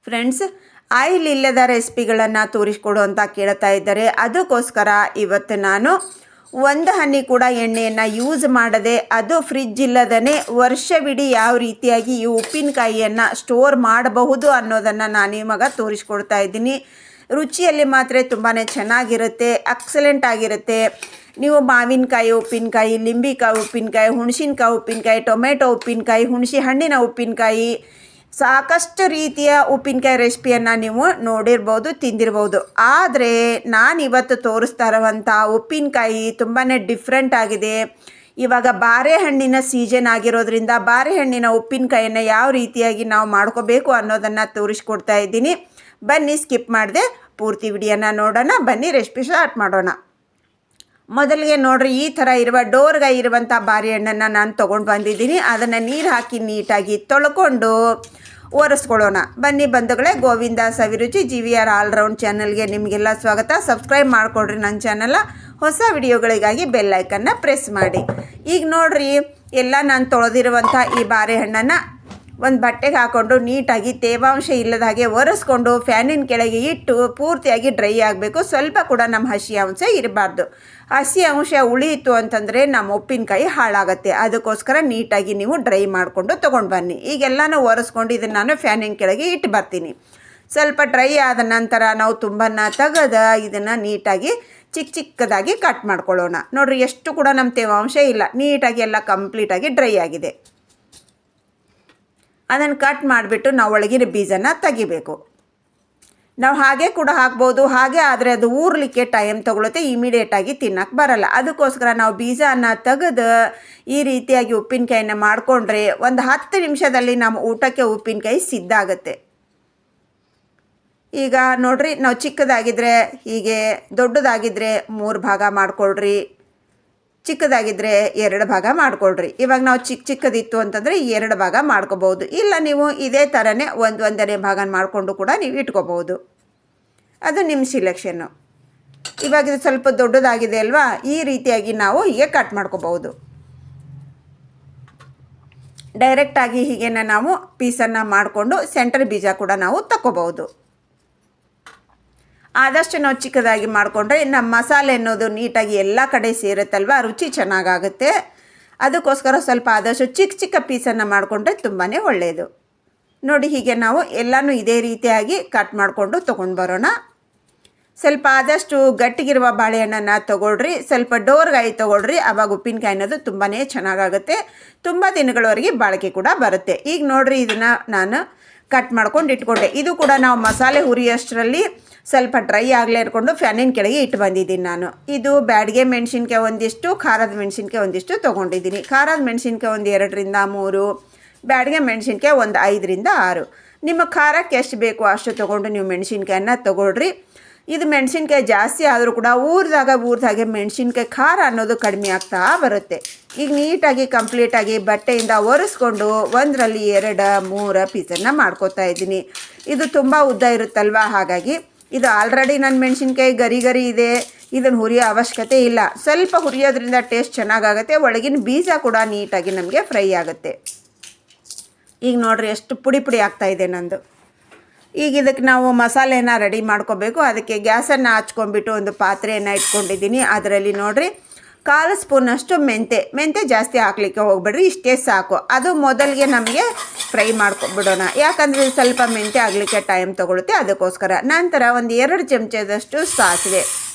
Friends, oil ಇಲ್ಲದ ರೆಸಿಪಿಗಳನ್ನು ತೋರಿಸ್ಕೊಡು ಅಂತ ಕೇಳ್ತಾ ಇದ್ದಾರೆ. ಅದಕ್ಕೋಸ್ಕರ ಇವತ್ತು ನಾನು ಒಂದು ಹನಿ ಕೂಡ ಎಣ್ಣೆಯನ್ನು ಯೂಸ್ ಮಾಡದೆ, ಅದು ಫ್ರಿಜ್ ಇಲ್ಲದೇ ವರ್ಷವಿಡೀ ಯಾವ ರೀತಿಯಾಗಿ ಈ ಉಪ್ಪಿನಕಾಯಿಯನ್ನು ಸ್ಟೋರ್ ಮಾಡಬಹುದು ಅನ್ನೋದನ್ನು ನಾನು ನಿಮಗೆ ತೋರಿಸ್ಕೊಡ್ತಾ ಇದ್ದೀನಿ. ರುಚಿಯಲ್ಲಿ ಮಾತ್ರ ತುಂಬಾ ಚೆನ್ನಾಗಿರುತ್ತೆ, ಎಕ್ಸಲೆಂಟ್ ಆಗಿರುತ್ತೆ. ನೀವು ಮಾವಿನಕಾಯಿ ಉಪ್ಪಿನಕಾಯಿ, ಲಿಂಬೆಕಾಯಿ ಉಪ್ಪಿನಕಾಯಿ, ಹುಣಸಿನಕಾಯಿ ಉಪ್ಪಿನಕಾಯಿ, ಟೊಮೆಟೊ ಉಪ್ಪಿನಕಾಯಿ, ಹುಣಸೆ ಹಣ್ಣಿನ ಉಪ್ಪಿನಕಾಯಿ, ಸಾಕಷ್ಟು ರೀತಿಯ ಉಪ್ಪಿನಕಾಯಿ ರೆಸಿಪಿಯನ್ನು ನೀವು ನೋಡಿರ್ಬೋದು, ತಿಂದಿರ್ಬೋದು. ಆದರೆ ನಾನು ಇವತ್ತು ತೋರಿಸ್ತಾ ಇರುವಂಥ ಉಪ್ಪಿನಕಾಯಿ ತುಂಬಾ ಡಿಫ್ರೆಂಟ್ ಆಗಿದೆ. ಇವಾಗ ಬಾರೆಹಣ್ಣಿನ ಸೀಸನ್ ಆಗಿರೋದ್ರಿಂದ ಬಾರೆಹಣ್ಣಿನ ಉಪ್ಪಿನಕಾಯಿಯನ್ನು ಯಾವ ರೀತಿಯಾಗಿ ನಾವು ಮಾಡ್ಕೋಬೇಕು ಅನ್ನೋದನ್ನು ತೋರಿಸ್ಕೊಡ್ತಾ ಇದ್ದೀನಿ. ಬನ್ನಿ, ಸ್ಕಿಪ್ ಮಾಡಿದೆ ಪೂರ್ತಿ ವಿಡಿಯೋನ ನೋಡೋಣ. ಬನ್ನಿ ರೆಸಿಪಿ ಸ್ಟಾರ್ಟ್ ಮಾಡೋಣ. ಮೊದಲಿಗೆ ನೋಡ್ರಿ, ಈ ಥರ ಇರುವ ಡೋರ್ಗಾಯಿ ಇರುವಂಥ ಬಾರೆಹಣ್ಣನ್ನು ನಾನು ತೊಗೊಂಡು ಬಂದಿದ್ದೀನಿ. ಅದನ್ನು ನೀರು ಹಾಕಿ ನೀಟಾಗಿ ತೊಳ್ಕೊಂಡು ಒರೆಸ್ಕೊಳ್ಳೋಣ. ಬನ್ನಿ ಬಂಧುಗಳೇ, ಗೋವಿಂದ ಸವಿರುಚಿ GVR ಆಲ್ರೌಂಡ್ ಚಾನಲ್ಗೆ ನಿಮಗೆಲ್ಲ ಸ್ವಾಗತ. ಸಬ್ಸ್ಕ್ರೈಬ್ ಮಾಡಿಕೊಡ್ರಿ ನನ್ನ ಚಾನಲ್. ಹೊಸ ವಿಡಿಯೋಗಳಿಗಾಗಿ ಬೆಲ್ಲೈಕನ್ನ ಪ್ರೆಸ್ ಮಾಡಿ. ಈಗ ನೋಡ್ರಿ, ಎಲ್ಲ ನಾನು ತೊಳೆದಿರುವಂಥ ಈ ಬಾರೆಹಣ್ಣನ್ನು ಒಂದು ಬಟ್ಟೆಗೆ ಹಾಕ್ಕೊಂಡು ನೀಟಾಗಿ ತೇವಾಂಶ ಇಲ್ಲದ ಹಾಗೆ ಒರೆಸ್ಕೊಂಡು ಫ್ಯಾನಿನ ಕೆಳಗೆ ಇಟ್ಟು ಪೂರ್ತಿಯಾಗಿ ಡ್ರೈ ಆಗಬೇಕು. ಸ್ವಲ್ಪ ಕೂಡ ನಮ್ಮ ಹಸಿ ಅಂಶ ಇರಬಾರ್ದು. ಹಸಿ ಅಂಶ ಉಳಿಯಿತು ಅಂತಂದರೆ ನಮ್ಮ ಉಪ್ಪಿನಕಾಯಿ ಹಾಳಾಗುತ್ತೆ. ಅದಕ್ಕೋಸ್ಕರ ನೀಟಾಗಿ ನೀವು ಡ್ರೈ ಮಾಡಿಕೊಂಡು ತೊಗೊಂಡು ಬನ್ನಿ. ಈಗೆಲ್ಲನೂ ಒರೆಸ್ಕೊಂಡು ಇದನ್ನು ನಾನು ಫ್ಯಾನಿನ ಕೆಳಗೆ ಇಟ್ಟು ಬರ್ತೀನಿ. ಸ್ವಲ್ಪ ಡ್ರೈ ಆದ ನಂತರ ನಾವು ತುಂಬನ್ನು ತೆಗೆದು ಇದನ್ನು ನೀಟಾಗಿ ಚಿಕ್ಕದಾಗಿ ಕಟ್ ಮಾಡ್ಕೊಳ್ಳೋಣ. ನೋಡಿರಿ, ಎಷ್ಟು ಕೂಡ ನಮ್ಮ ತೇವಾಂಶ ಇಲ್ಲ, ನೀಟಾಗಿ ಎಲ್ಲ ಕಂಪ್ಲೀಟಾಗಿ ಡ್ರೈ ಆಗಿದೆ. ಅದನ್ನು ಕಟ್ ಮಾಡಿಬಿಟ್ಟು ನಾವು ಒಳಗಿನ ಬೀಜನ ತೆಗಿಬೇಕು. ನಾವು ಹಾಗೆ ಕೂಡ ಹಾಕ್ಬೋದು, ಹಾಗೆ ಆದರೆ ಅದು ಊರಲಿಕ್ಕೆ ಟೈಮ್ ತೊಗೊಳುತ್ತೆ, ಇಮಿಡಿಯೇಟಾಗಿ ತಿನ್ನೋಕ್ಕೆ ಬರಲ್ಲ. ಅದಕ್ಕೋಸ್ಕರ ನಾವು ಬೀಜನ ತೆಗೆದು ಈ ರೀತಿಯಾಗಿ ಉಪ್ಪಿನಕಾಯಿನ ಮಾಡಿಕೊಂಡ್ರೆ ಒಂದು 10 ನಿಮಿಷದಲ್ಲಿ ನಮ್ಮ ಊಟಕ್ಕೆ ಉಪ್ಪಿನಕಾಯಿ ಸಿದ್ಧ ಆಗುತ್ತೆ. ಈಗ ನೋಡ್ರಿ, ನಾವು ಚಿಕ್ಕದಾಗಿದ್ದರೆ ಹೀಗೆ, ದೊಡ್ಡದಾಗಿದ್ದರೆ 3 ಭಾಗ ಮಾಡಿಕೊಳ್ರಿ, ಚಿಕ್ಕದಾಗಿದ್ದರೆ 2 ಭಾಗ ಮಾಡಿಕೊಳ್ರಿ. ಇವಾಗ ನಾವು ಚಿಕ್ಕದಿತ್ತು ಅಂತಂದರೆ 2 ಭಾಗ ಮಾಡ್ಕೋಬೋದು. ಇಲ್ಲ ನೀವು ಇದೇ ಥರನೇ ಒಂದನೇ ಭಾಗ ಮಾಡಿಕೊಂಡು ಕೂಡ ನೀವು ಇಟ್ಕೋಬೋದು. ಅದು ನಿಮ್ಮ ಸಿಲೆಕ್ಷನ್ನು. ಇವಾಗ ಇದು ಸ್ವಲ್ಪ ದೊಡ್ಡದಾಗಿದೆ ಅಲ್ವಾ, ಈ ರೀತಿಯಾಗಿ ನಾವು ಹೀಗೆ ಕಟ್ ಮಾಡ್ಕೋಬೋದು. ಡೈರೆಕ್ಟಾಗಿ ಹೀಗೆ ನಾವು ಪೀಸನ್ನು ಮಾಡಿಕೊಂಡು ಸೆಂಟರ್ ಬೀಜ ಕೂಡ ನಾವು ತಗೋಬೋದು. ಆದಷ್ಟು ನಾವು ಚಿಕ್ಕದಾಗಿ ಮಾಡಿಕೊಂಡ್ರೆ ನಮ್ಮ ಮಸಾಲೆ ಅನ್ನೋದು ನೀಟಾಗಿ ಎಲ್ಲ ಕಡೆ ಸೇರುತ್ತಲ್ವ, ರುಚಿ ಚೆನ್ನಾಗಾಗುತ್ತೆ. ಅದಕ್ಕೋಸ್ಕರ ಸ್ವಲ್ಪ ಆದಷ್ಟು ಚಿಕ್ಕ ಪೀಸನ್ನು ಮಾಡಿಕೊಂಡ್ರೆ ತುಂಬಾ ಒಳ್ಳೆಯದು. ನೋಡಿ, ಹೀಗೆ ನಾವು ಎಲ್ಲನೂ ಇದೇ ರೀತಿಯಾಗಿ ಕಟ್ ಮಾಡಿಕೊಂಡು ತೊಗೊಂಡು ಬರೋಣ. ಸ್ವಲ್ಪ ಆದಷ್ಟು ಗಟ್ಟಿಗಿರುವ ಬಾಳೆಹಣ್ಣನ್ನು ತೊಗೊಳ್ರಿ, ಸ್ವಲ್ಪ ಡೋರ್ಗಾಯಿ ತೊಗೊಳ್ರಿ. ಆವಾಗ ಉಪ್ಪಿನಕಾಯಿ ಅನ್ನೋದು ತುಂಬಾ ಚೆನ್ನಾಗಾಗುತ್ತೆ, ತುಂಬ ದಿನಗಳವರೆಗೆ ಬಾಳಿಕೆ ಕೂಡ ಬರುತ್ತೆ. ಈಗ ನೋಡಿರಿ, ಇದನ್ನು ನಾನು ಕಟ್ ಮಾಡ್ಕೊಂಡು ಇಟ್ಕೊಂಡೆ. ಇದು ಕೂಡ ನಾವು ಮಸಾಲೆ ಹುರಿಯೋಷ್ಟರಲ್ಲಿ ಸ್ವಲ್ಪ ಡ್ರೈ ಆಗಲೇ ಇಟ್ಕೊಂಡು ಫ್ಯಾನಿನ ಕೆಳಗೆ ಇಟ್ಟು ಬಂದಿದ್ದೀನಿ ನಾನು. ಇದು ಬ್ಯಾಡಿಗೆ ಮೆಣಸಿನ್ಕಾಯಿ ಒಂದಿಷ್ಟು, ಖಾರದ ಮೆಣಸಿನ್ಕಾಯಿ ಒಂದಿಷ್ಟು ತೊಗೊಂಡಿದ್ದೀನಿ. ಖಾರದ ಮೆಣಸಿನ್ಕಾಯಿ ಒಂದು 2ರಿಂದ 3, ಬ್ಯಾಡಿಗೆ ಮೆಣಸಿನ್ಕಾಯಿ ಒಂದು 5ರಿಂದ 6. ನಿಮ್ಮ ಖಾರಕ್ಕೆ ಎಷ್ಟು ಬೇಕು ಅಷ್ಟು ತೊಗೊಂಡು ನೀವು ಮೆಣಸಿನ್ಕಾಯನ್ನ ತೊಗೊಳ್ರಿ. ಇದು ಮೆಣಸಿನ್ಕಾಯಿ ಜಾಸ್ತಿ ಆದರೂ ಕೂಡ ಊರಿದಾಗೆ ಮೆಣಸಿನ್ಕಾಯಿ ಖಾರ ಅನ್ನೋದು ಕಡಿಮೆ ಆಗ್ತಾ ಬರುತ್ತೆ. ಈಗ ನೀಟಾಗಿ ಕಂಪ್ಲೀಟಾಗಿ ಬಟ್ಟೆಯಿಂದ ಒರೆಸ್ಕೊಂಡು 1ರಲ್ಲಿ 2, 3 ಪೀಸನ್ನು ಮಾಡ್ಕೋತಾ ಇದ್ದೀನಿ. ಇದು ತುಂಬ ಉದ್ದ ಇರುತ್ತಲ್ವ, ಹಾಗಾಗಿ ಇದು ಆಲ್ರೆಡಿ ನನ್ನ ಮೆಣಸಿನ್ಕಾಯಿ ಗರಿ ಇದೆ, ಇದನ್ನು ಹುರಿಯೋ ಅವಶ್ಯಕತೆ ಇಲ್ಲ. ಸ್ವಲ್ಪ ಹುರಿಯೋದ್ರಿಂದ ಟೇಸ್ಟ್ ಚೆನ್ನಾಗಾಗುತ್ತೆ, ಒಳಗಿನ ಬೀಜ ಕೂಡ ನೀಟಾಗಿ ನಮಗೆ ಫ್ರೈ ಆಗುತ್ತೆ. ಈಗ ನೋಡಿರಿ, ಎಷ್ಟು ಪುಡಿ ಆಗ್ತಾಯಿದೆ ನಂದು. ಈಗ ಇದಕ್ಕೆ ನಾವು ಮಸಾಲೆನ ರೆಡಿ ಮಾಡ್ಕೋಬೇಕು. ಅದಕ್ಕೆ ಗ್ಯಾಸನ್ನು ಹಚ್ಕೊಂಡ್ಬಿಟ್ಟು ಒಂದು ಪಾತ್ರೆಯನ್ನು ಇಟ್ಕೊಂಡಿದ್ದೀನಿ. ಅದರಲ್ಲಿ ನೋಡಿರಿ, 1/4 ಸ್ಪೂನಷ್ಟು ಮೆಂತೆ ಜಾಸ್ತಿ ಹಾಕ್ಲಿಕ್ಕೆ ಹೋಗ್ಬೇಡ್ರಿ, ಇಷ್ಟೇ ಸಾಕು. ಅದು ಮೊದಲಿಗೆ ನಮಗೆ ಫ್ರೈ ಮಾಡ್ಕೊಬಿಡೋಣ, ಯಾಕಂದರೆ ಸ್ವಲ್ಪ ಮೆಂತೆ ಆಗಲಿಕ್ಕೆ ಟೈಮ್ ತೊಗೊಳುತ್ತೆ, ಅದಕ್ಕೋಸ್ಕರ. ನಂತರ ಒಂದು 2 ಚಮಚದಷ್ಟು ಸಾಸಿವೆ.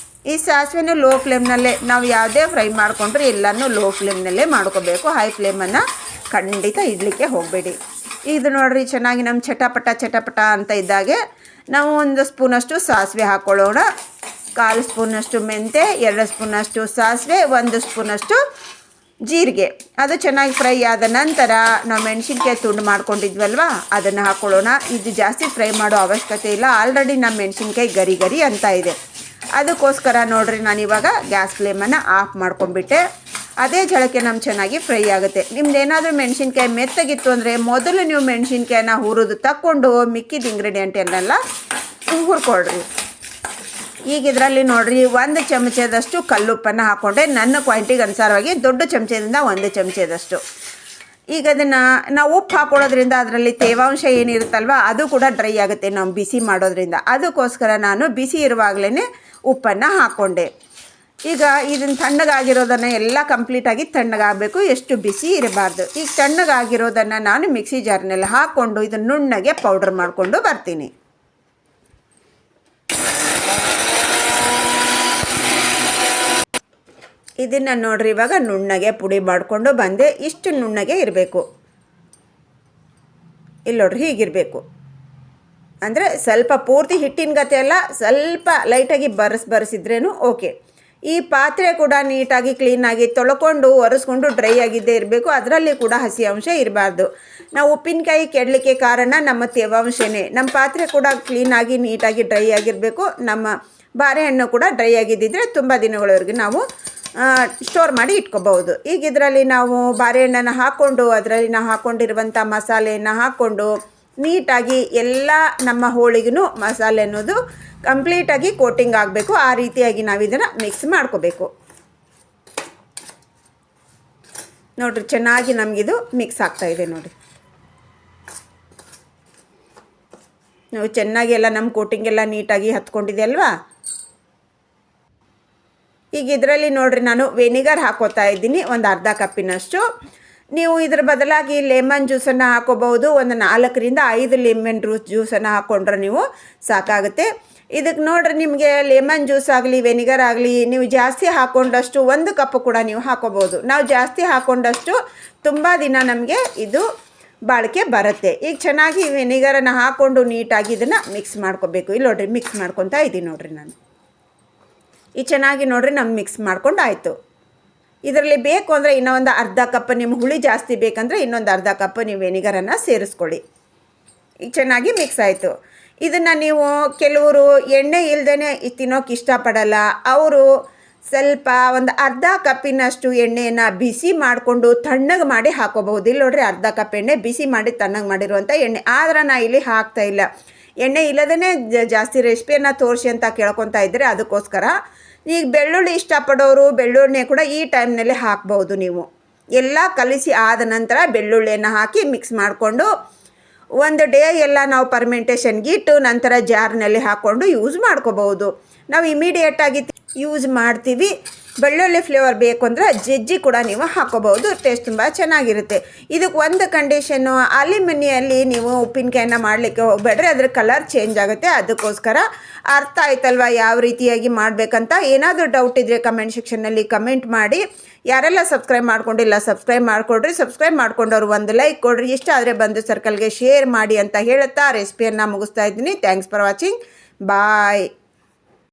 ಈ ಸಾಸಿವೆನೂ ಲೋ ಫ್ಲೇಮ್ನಲ್ಲೇ, ನಾವು ಯಾವುದೇ ಫ್ರೈ ಮಾಡಿಕೊಂಡ್ರೆ ಎಲ್ಲನೂ ಲೋ ಫ್ಲೇಮ್ನಲ್ಲೇ ಮಾಡ್ಕೋಬೇಕು. ಹೈ ಫ್ಲೇಮನ್ನು ಖಂಡಿತ ಇಡಲಿಕ್ಕೆ ಹೋಗಬೇಡಿ. ಇದು ನೋಡಿರಿ, ಚೆನ್ನಾಗಿ ನಮ್ಮ ಚಟಪಟ ಅಂತ ಇದ್ದಾಗೆ ನಾವು 1 ಸ್ಪೂನಷ್ಟು ಸಾಸಿವೆ ಹಾಕ್ಕೊಳ್ಳೋಣ. 1/4 ಸ್ಪೂನಷ್ಟು ಮೆಂತೆ, 2 ಸ್ಪೂನಷ್ಟು ಸಾಸಿವೆ, 1 ಸ್ಪೂನಷ್ಟು ಜೀರಿಗೆ. ಅದು ಚೆನ್ನಾಗಿ ಫ್ರೈ ಆದ ನಂತರ ನಾವು ಮೆಣಸಿನ್ಕಾಯಿ ತುಂಡು ಮಾಡ್ಕೊಂಡಿದ್ವಲ್ವ, ಅದನ್ನು ಹಾಕ್ಕೊಳ್ಳೋಣ. ಇದು ಜಾಸ್ತಿ ಫ್ರೈ ಮಾಡೋ ಅವಶ್ಯಕತೆ ಇಲ್ಲ, ಆಲ್ರೆಡಿ ನಮ್ಮ ಮೆಣಸಿನ್ಕಾಯಿ ಗರಿ ಅಂತ ಇದೆ. ಅದಕ್ಕೋಸ್ಕರ ನೋಡಿರಿ, ನಾನಿವಾಗ ಗ್ಯಾಸ್ ಫ್ಲೇಮನ್ನು ಆಫ್ ಮಾಡ್ಕೊಂಡ್ಬಿಟ್ಟೆ. ಅದೇ ಜಳಕ್ಕೆ ನಮ್ಮ ಚೆನ್ನಾಗಿ ಫ್ರೈ ಆಗುತ್ತೆ. ನಿಮ್ದೇನಾದರೂ ಮೆಣಸಿನ್ಕಾಯಿ ಮೆತ್ತಗಿತ್ತು ಅಂದರೆ ಮೊದಲು ನೀವು ಮೆಣಸಿನ್ಕಾಯಿನ ಹುರಿದು ತಕ್ಕೊಂಡು ಮಿಕ್ಕಿದ ಇಂಗ್ರೀಡಿಯೆಂಟನ್ನೆಲ್ಲ ಹುರ್ಕೊಳ್ರಿ. ಈಗ ಇದರಲ್ಲಿ ನೋಡಿರಿ, 1 ಚಮಚದಷ್ಟು ಕಲ್ಲುಪ್ಪನ್ನು ಹಾಕ್ಕೊಂಡೆ. ನನ್ನ ಕ್ವಾಂಟಿಟಿಗೆ ಅನುಸಾರವಾಗಿ ದೊಡ್ಡ ಚಮಚದಿಂದ 1 ಚಮಚದಷ್ಟು. ಈಗ ಅದನ್ನು ನಾವು ಉಪ್ಪು ಹಾಕೊಳ್ಳೋದ್ರಿಂದ ಅದರಲ್ಲಿ ತೇವಾಂಶ ಏನಿರುತ್ತಲ್ವ ಅದು ಕೂಡ ಡ್ರೈ ಆಗುತ್ತೆ ನಾವು ಬಿಸಿ ಮಾಡೋದ್ರಿಂದ. ಅದಕ್ಕೋಸ್ಕರ ನಾನು ಬಿಸಿ ಇರುವಾಗಲೇ ಉಪ್ಪನ್ನು ಹಾಕ್ಕೊಂಡೆ. ಈಗ ಇದನ್ನು ತಣ್ಣಗಾಗಿರೋದನ್ನು ಎಲ್ಲ ಕಂಪ್ಲೀಟಾಗಿ ತಣ್ಣಗಾಗಬೇಕು, ಎಷ್ಟು ಬಿಸಿ ಇರಬಾರ್ದು. ಈಗ ತಣ್ಣಗಾಗಿರೋದನ್ನು ನಾನು ಮಿಕ್ಸಿ ಜಾರ್ನಲ್ಲಿ ಹಾಕ್ಕೊಂಡು ಇದನ್ನು ನುಣ್ಣಗೆ ಪೌಡ್ರ್ ಮಾಡಿಕೊಂಡು ಬರ್ತೀನಿ. ಇದನ್ನು ನೋಡ್ರಿ, ಇವಾಗ ನುಣ್ಣಗೆ ಪುಡಿ ಮಾಡಿಕೊಂಡು ಬಂದೆ. ಇಷ್ಟು ನುಣ್ಣಗೆ ಇರಬೇಕು. ಇಲ್ಲಿ ನೋಡ್ರಿ, ಹೀಗಿರಬೇಕು. ಅಂದರೆ ಸ್ವಲ್ಪ ಪೂರ್ತಿ ಹಿಟ್ಟಿನ ಗತೆ ಅಲ್ಲ, ಸ್ವಲ್ಪ ಲೈಟಾಗಿ ಬರೆಸಿದ್ರೇನು ಓಕೆ. ಈ ಪಾತ್ರೆ ಕೂಡ ನೀಟಾಗಿ ಕ್ಲೀನಾಗಿ ತೊಳ್ಕೊಂಡು ಒರೆಸ್ಕೊಂಡು ಡ್ರೈ ಆಗಿದ್ದೇ ಇರಬೇಕು. ಅದರಲ್ಲಿ ಕೂಡ ಹಸಿ ಅಂಶ ಇರಬಾರ್ದು. ನಾವು ಉಪ್ಪಿನಕಾಯಿ ಕೆಡಲಿಕ್ಕೆ ಕಾರಣ ನಮ್ಮ ತೇವಾಂಶನೇ. ನಮ್ಮ ಪಾತ್ರೆ ಕೂಡ ಕ್ಲೀನಾಗಿ ನೀಟಾಗಿ ಡ್ರೈ ಆಗಿರಬೇಕು. ನಮ್ಮ ಬಾರೆಹಣ್ಣು ಕೂಡ ಡ್ರೈ ಆಗಿದ್ದಿದ್ರೆ ತುಂಬ ದಿನಗಳವರೆಗೆ ನಾವು ಸ್ಟೋರ್ ಮಾಡಿ ಇಟ್ಕೋಬಹುದು. ಈಗ ಇದರಲ್ಲಿ ನಾವು ಬಾರೆಹಣ್ಣನ್ನು ಹಾಕ್ಕೊಂಡು ಅದರಲ್ಲಿ ನಾವು ಹಾಕ್ಕೊಂಡಿರುವಂಥ ಮಸಾಲೆಯನ್ನು ಹಾಕ್ಕೊಂಡು ನೀಟಾಗಿ ಎಲ್ಲ ನಮ್ಮ ಹೋಳಿಗೂ ಮಸಾಲೆ ಅನ್ನೋದು ಕಂಪ್ಲೀಟಾಗಿ ಕೋಟಿಂಗ್ ಆಗಬೇಕು. ಆ ರೀತಿಯಾಗಿ ನಾವು ಇದನ್ನು ಮಿಕ್ಸ್ ಮಾಡ್ಕೋಬೇಕು. ನೋಡಿರಿ, ಚೆನ್ನಾಗಿ ನಮಗಿದು ಮಿಕ್ಸ್ ಆಗ್ತಾಯಿದೆ ನೋಡಿ. ನಾವು ಚೆನ್ನಾಗಿ ಎಲ್ಲ ನಮ್ಮ ಕೋಟಿಂಗೆಲ್ಲ ನೀಟಾಗಿ ಹತ್ಕೊಂಡಿದೆ ಅಲ್ವಾ. ಈಗ ಇದರಲ್ಲಿ ನೋಡಿರಿ, ನಾನು ವೆನಿಗರ್ ಹಾಕೋತಾ ಇದ್ದೀನಿ ಒಂದು ಅರ್ಧ ಕಪ್ಪಿನಷ್ಟು. ನೀವು ಇದರ ಬದಲಾಗಿ ಲೆಮನ್ ಜ್ಯೂಸನ್ನು ಹಾಕೋಬಹುದು. ಒಂದು 4ರಿಂದ 5 ಲೆಮನ್ ಜ್ಯೂಸನ್ನು ಹಾಕ್ಕೊಂಡ್ರೆ ನೀವು ಸಾಕಾಗುತ್ತೆ. ಇದಕ್ಕೆ ನೋಡ್ರಿ, ನಿಮಗೆ ಲೆಮನ್ ಜ್ಯೂಸ್ ಆಗಲಿ ವೆನಿಗರ್ ಆಗಲಿ ನೀವು ಜಾಸ್ತಿ ಹಾಕ್ಕೊಂಡಷ್ಟು 1 ಕಪ್ ಕೂಡ ನೀವು ಹಾಕೋಬೋದು. ನಾವು ಜಾಸ್ತಿ ಹಾಕ್ಕೊಂಡಷ್ಟು ತುಂಬ ದಿನ ನಮಗೆ ಇದು ಬಾಳಿಕೆ ಬರುತ್ತೆ. ಈಗ ಚೆನ್ನಾಗಿ ವೆನಿಗರನ್ನು ಹಾಕ್ಕೊಂಡು ನೀಟಾಗಿ ಇದನ್ನು ಮಿಕ್ಸ್ ಮಾಡ್ಕೋಬೇಕು. ಇಲ್ಲಿ ನೋಡ್ರಿ, ಮಿಕ್ಸ್ ಮಾಡ್ಕೊತಾ ಇದ್ದೀನಿ ನೋಡ್ರಿ ನಾನು. ಈ ಚೆನ್ನಾಗಿ ನೋಡ್ರಿ ನಮ್ಮ ಮಿಕ್ಸ್ ಮಾಡ್ಕೊಂಡು ಆಯಿತು. ಇದರಲ್ಲಿ ಬೇಕು ಅಂದರೆ ಇನ್ನೊಂದು ಅರ್ಧ ಕಪ್, ನಿಮ್ಮ ಹುಳಿ ಜಾಸ್ತಿ ಬೇಕಂದರೆ ಇನ್ನೊಂದು ಅರ್ಧ ಕಪ್ ನೀವು ವೆನಿಗರನ್ನು ಸೇರಿಸ್ಕೊಳ್ಳಿ. ಈಗ ಚೆನ್ನಾಗಿ ಮಿಕ್ಸ್ ಆಯಿತು. ಇದನ್ನು ನೀವು ಕೆಲವರು ಎಣ್ಣೆ ಇಲ್ಲದೇ ತಿನ್ನೋಕೆ ಇಷ್ಟಪಡಲ್ಲ. ಅವರು ಸ್ವಲ್ಪ ಒಂದು ಅರ್ಧ ಕಪ್ಪಿನಷ್ಟು ಎಣ್ಣೆಯನ್ನು ಬಿಸಿ ಮಾಡಿಕೊಂಡು ತಣ್ಣಗೆ ಮಾಡಿ ಹಾಕೋಬಹುದು. ಇಲ್ಲಿ ನೋಡ್ರಿ, ಅರ್ಧ ಕಪ್ ಎಣ್ಣೆ ಬಿಸಿ ಮಾಡಿ ತಣ್ಣಗೆ ಮಾಡಿರುವಂಥ ಎಣ್ಣೆ. ಆದರೆ ನಾನು ಇಲ್ಲಿ ಹಾಕ್ತಾಯಿಲ್ಲ. ಎಣ್ಣೆ ಇಲ್ಲದೇ ಜಾಸ್ತಿ ರೆಸಿಪಿಯನ್ನು ತೋರಿಸಿ ಅಂತ ಕೇಳ್ಕೊತಾ ಇದ್ದರೆ ಅದಕ್ಕೋಸ್ಕರ. ಈಗ ಬೆಳ್ಳುಳ್ಳಿ ಇಷ್ಟಪಡೋರು ಬೆಳ್ಳುಳ್ಳಿ ಕೂಡ ಈ ಟೈಮ್ನಲ್ಲಿ ಹಾಕ್ಬೋದು. ನೀವು ಎಲ್ಲ ಕಲಿಸಿ ಆದ ನಂತರ ಬೆಳ್ಳುಳ್ಳಿಯನ್ನು ಹಾಕಿ ಮಿಕ್ಸ್ ಮಾಡಿಕೊಂಡು ಒಂದು ಡೇ ಎಲ್ಲ ನಾವು ಪರ್ಮೆಂಟೇಷನ್ಗೆ ಇಟ್ಟು ನಂತರ ಜಾರ್ನಲ್ಲಿ ಹಾಕ್ಕೊಂಡು ಯೂಸ್ ಮಾಡ್ಕೋಬಹುದು. ನಾವು ಇಮಿಡಿಯೇಟಾಗಿ ಯೂಸ್ ಮಾಡ್ತೀವಿ. ಬೆಳ್ಳುಳ್ಳಿ ಫ್ಲೇವರ್ ಬೇಕು ಅಂದರೆ ಜಜ್ಜಿ ಕೂಡ ನೀವು ಹಾಕೋಬಹುದು. ಟೇಸ್ಟ್ ತುಂಬ ಚೆನ್ನಾಗಿರುತ್ತೆ. ಇದಕ್ಕೆ ಒಂದು ಕಂಡೀಷನ್ನು, ಅಲ್ಯೂಮಿನಿಯಲ್ಲಿ ನೀವು ಉಪ್ಪಿನಕಾಯಿನ ಮಾಡಲಿಕ್ಕೆ ಹೋಗಬೇಡ್ರಿ, ಅದ್ರ ಕಲರ್ ಚೇಂಜ್ ಆಗುತ್ತೆ. ಅದಕ್ಕೋಸ್ಕರ ಅರ್ಥ ಆಯ್ತಲ್ವ ಯಾವ ರೀತಿಯಾಗಿ ಮಾಡಬೇಕಂತ. ಏನಾದರೂ ಡೌಟ್ ಇದ್ದರೆ ಕಮೆಂಟ್ ಸೆಕ್ಷನ್ನಲ್ಲಿ ಕಮೆಂಟ್ ಮಾಡಿ. ಯಾರೆಲ್ಲ ಸಬ್ಸ್ಕ್ರೈಬ್ ಮಾಡ್ಕೊಂಡಿಲ್ಲ ಸಬ್ಸ್ಕ್ರೈಬ್ ಮಾಡಿಕೊಡ್ರಿ. ಸಬ್ಸ್ಕ್ರೈಬ್ ಮಾಡ್ಕೊಂಡವ್ರು ಒಂದು ಲೈಕ್ ಕೊಡ್ರಿ. ಇಷ್ಟ ಆದರೆ ಬಂದು ಸರ್ಕಲ್ಗೆ ಶೇರ್ ಮಾಡಿ ಅಂತ ಹೇಳುತ್ತಾ ರೆಸಿಪಿಯನ್ನು ಮುಗಿಸ್ತಾ ಇದ್ದೀನಿ. Thanks for watching. ಬಾಯ್.